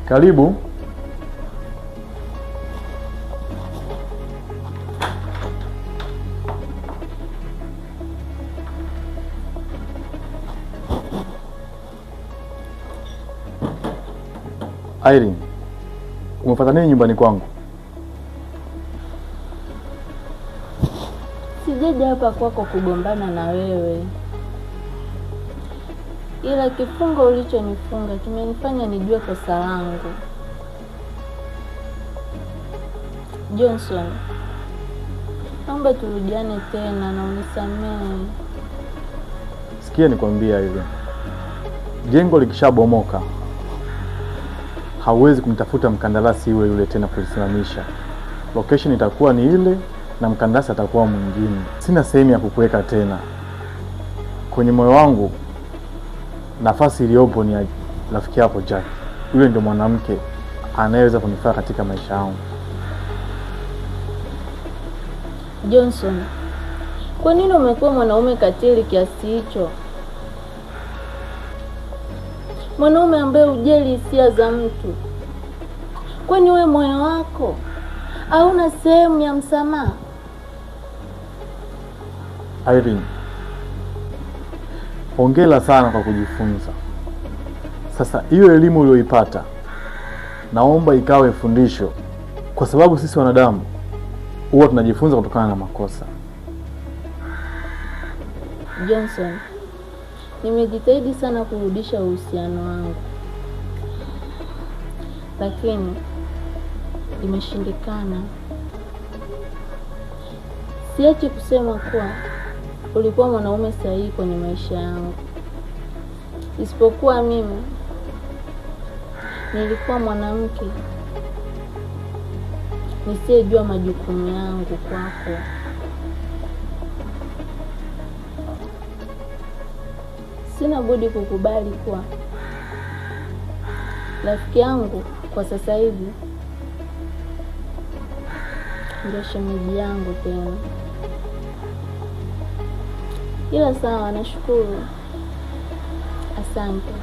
Karibu. Irene, umefuata nini nyumbani kwangu? Sijaja hapa kwako kugombana na wewe, ila kifungo ulichonifunga kimenifanya nijue kosa langu. Johnson, naomba turudiane tena na unisamehe. Sikia nikwambia hivi. Jengo likishabomoka hauwezi kumtafuta mkandarasi yule tena kulisimamisha. Location itakuwa ni ile na mkandarasi atakuwa mwingine. Sina sehemu ya kukuweka tena. Kwenye moyo wangu nafasi iliyopo ni ya rafiki yako Jack. Yule ndio mwanamke anayeweza kunifaa katika maisha yangu. Johnson, kwa nini umekuwa mwanaume katili kiasi hicho? Mwanaume ambaye hujali hisia za mtu. Kwani wewe moyo wako hauna sehemu ya msamaha? Irene, hongera sana kwa kujifunza. Sasa hiyo elimu uliyoipata naomba ikawe fundisho, kwa sababu sisi wanadamu huwa tunajifunza kutokana na makosa. Johnson, nimejitahidi sana kurudisha uhusiano wangu, lakini imeshindikana. Siachi kusema kuwa ulikuwa mwanaume sahihi kwenye maisha yangu. Isipokuwa mimi nilikuwa mwanamke nisiyejua majukumu yangu kwako. Sina budi kukubali kuwa rafiki yangu kwa sasa hivi ndio shemeji yangu tena. Ila sawa, nashukuru. Asante.